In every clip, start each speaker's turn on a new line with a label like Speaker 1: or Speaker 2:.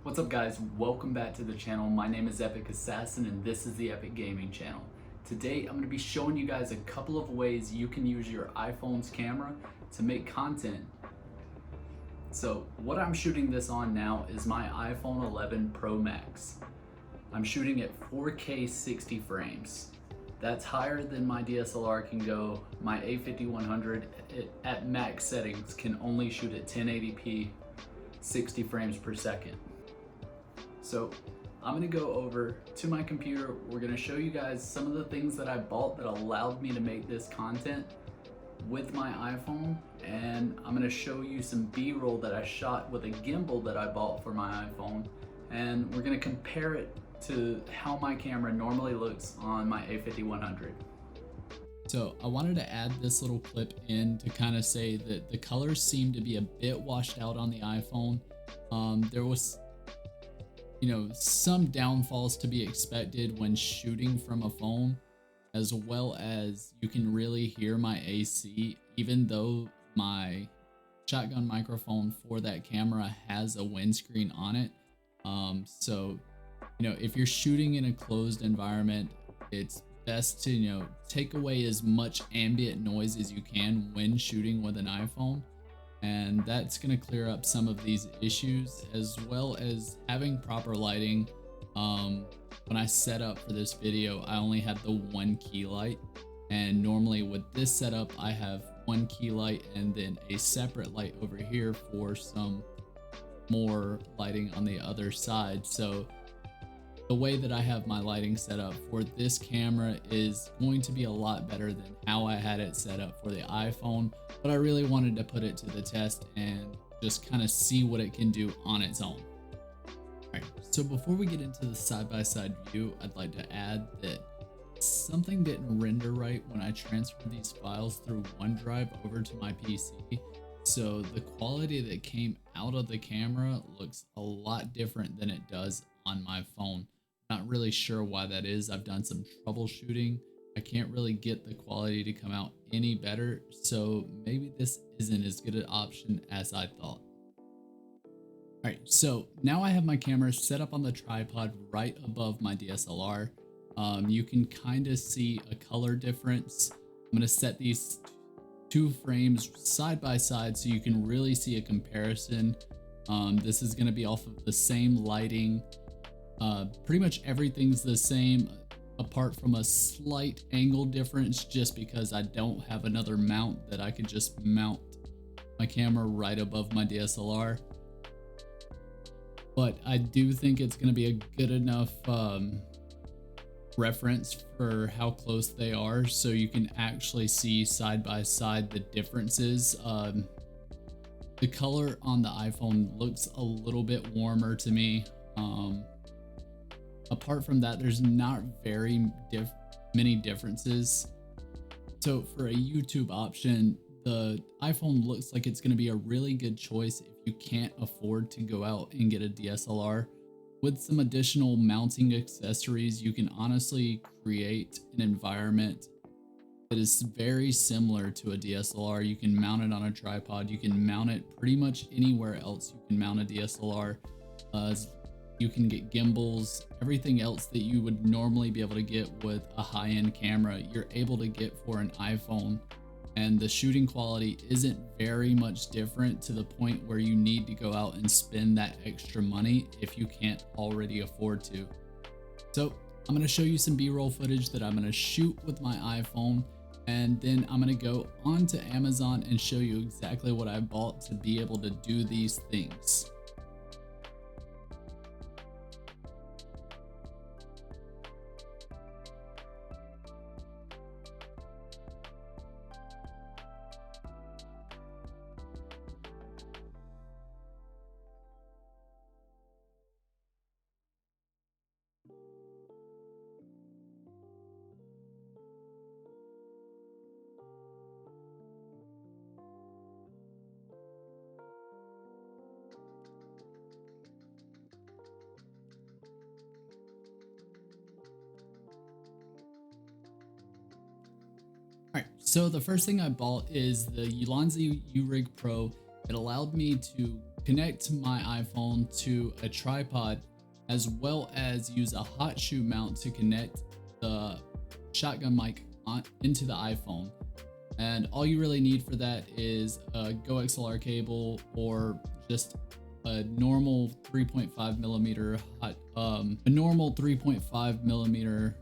Speaker 1: What's up guys, welcome back to the channel. My name is Epic Assassin and this is the Epic Gaming channel. Today I'm going to be showing you guys a couple of ways you can use your iPhone's camera to make content. So what I'm shooting this on now is my iPhone 11 Pro Max. I'm shooting at 4K 60 frames. That's higher than my DSLR can go. My A5100 at max settings can only shoot at 1080p 60 frames per second. So I'm gonna go over to my computer. We're gonna show you guys some of the things that I bought that allowed me to make this content with my iPhone, and I'm gonna show you some B-roll that I shot with a gimbal that I bought for my iPhone, and we're gonna compare it to how my camera normally looks on my A5100. So I wanted to add this little clip in to kind of say that the colors seem to be a bit washed out on the iPhone. There was some downfalls to be expected when shooting from a phone, as well as you can really hear my AC, even though my shotgun microphone for that camera has a windscreen on it. If you're shooting in a closed environment, it's best to, take away as much ambient noise as you can when shooting with an iPhone. And that's going to clear up some of these issues, as well as having proper lighting. When I set up for this video, I only had the one key light, and normally with this setup I have one key light and then a separate light over here for some more lighting on the other side. So the way that I have my lighting set up for this camera is going to be a lot better than how I had it set up for the iPhone, but I really wanted to put it to the test and just kind of see what it can do on its own. Alright, so before we get into the side-by-side view, I'd like to add that something didn't render right when I transferred these files through OneDrive over to my PC. So the quality that came out of the camera looks a lot different than it does on my phone. Not really sure why that is. I've done some troubleshooting. I can't really get the quality to come out any better, so maybe this isn't as good an option as I thought. Alright, so now I have my camera set up on the tripod right above my DSLR. You can kind of see a color difference. I'm going to set these two frames side by side so you can really see a comparison. This is going to be off of the same lighting. Pretty much everything's the same apart from a slight angle difference, just because I don't have another mount that I could just mount my camera right above my DSLR. But I do think it's going to be a good enough reference for how close they are, so you can actually see side by side the differences. The color on the iPhone looks a little bit warmer to me. Apart from that, there's not very many differences. So for a YouTube option, the iPhone looks like it's going to be a really good choice if you can't afford to go out and get a DSLR. With some additional mounting accessories, you can honestly create an environment that is very similar to a DSLR. You can mount it on a tripod. You can mount it pretty much anywhere else you can mount a DSLR. You can get gimbals, everything else that you would normally be able to get with a high-end camera, you're able to get for an iPhone. And the shooting quality isn't very much different to the point where you need to go out and spend that extra money if you can't already afford to. So I'm going to show you some B-roll footage that I'm going to shoot with my iPhone, and then I'm going to go onto Amazon and show you exactly what I bought to be able to do these things. Alright, so the first thing I bought is the Ulanzi U-Rig Pro. It allowed me to connect my iPhone to a tripod, as well as use a hot shoe mount to connect the shotgun mic into the iPhone. And all you really need for that is a Go XLR cable or just a normal 3.5 millimeter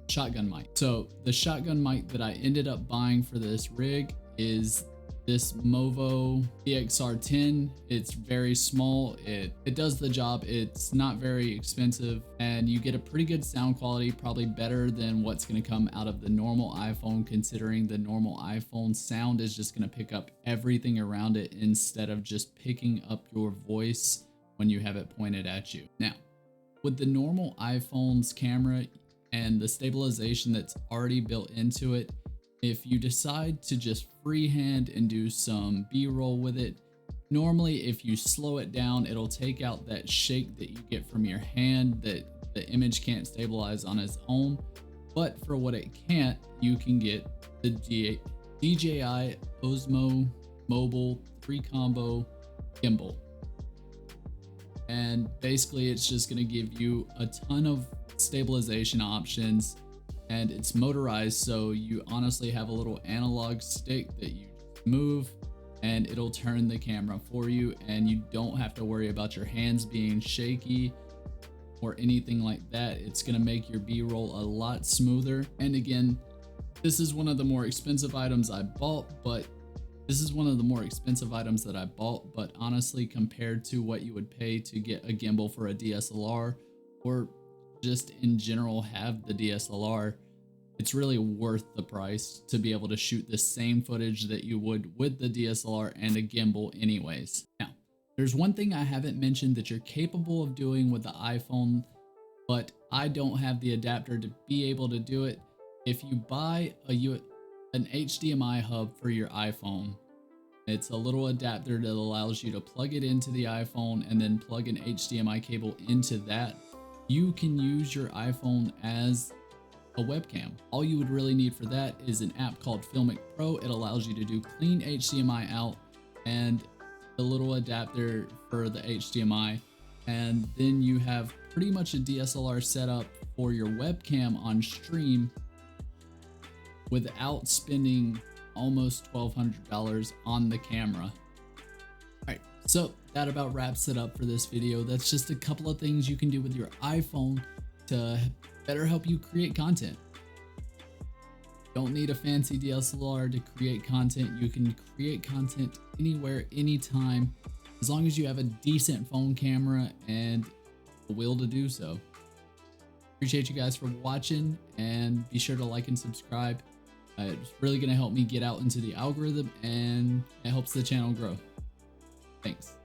Speaker 1: shotgun mic. So the shotgun mic that I ended up buying for this rig is this Movo DXR10. It's very small. It does the job. It's not very expensive, and you get a pretty good sound quality, probably better than what's going to come out of the normal iPhone, considering the normal iPhone sound is just going to pick up everything around it instead of just picking up your voice when you have it pointed at you. Now, with the normal iPhone's camera and the stabilization that's already built into it, if you decide to just freehand and do some B-roll with it, normally if you slow it down, it'll take out that shake that you get from your hand that the image can't stabilize on its own. But for what it can't, you can get the DJI Osmo Mobile 3-combo gimbal. And basically it's just going to give you a ton of stabilization options, and it's motorized, so you honestly have a little analog stick that you move and it'll turn the camera for you, and you don't have to worry about your hands being shaky or anything like that. It's going to make your B-roll a lot smoother. And again, this is one of the more expensive items I bought, but honestly, compared to what you would pay to get a gimbal for a DSLR, or just in general have the DSLR, it's really worth the price to be able to shoot the same footage that you would with the DSLR and a gimbal anyways. Now, there's one thing I haven't mentioned that you're capable of doing with the iPhone, but I don't have the adapter to be able to do it. If you buy an HDMI hub for your iPhone, it's a little adapter that allows you to plug it into the iPhone and then plug an HDMI cable into that. You can use your iPhone as a webcam. All you would really need for that is an app called Filmic Pro. It allows you to do clean HDMI out and a little adapter for the HDMI. And then you have pretty much a DSLR setup for your webcam on stream without spending almost $1,200 on the camera. Alright, so that about wraps it up for this video. That's just a couple of things you can do with your iPhone to better help you create content. Don't need a fancy DSLR to create content. You can create content anywhere, anytime, as long as you have a decent phone camera and the will to do so. Appreciate you guys for watching, and be sure to like and subscribe. It's really going to help me get out into the algorithm, and it helps the channel grow. Thanks.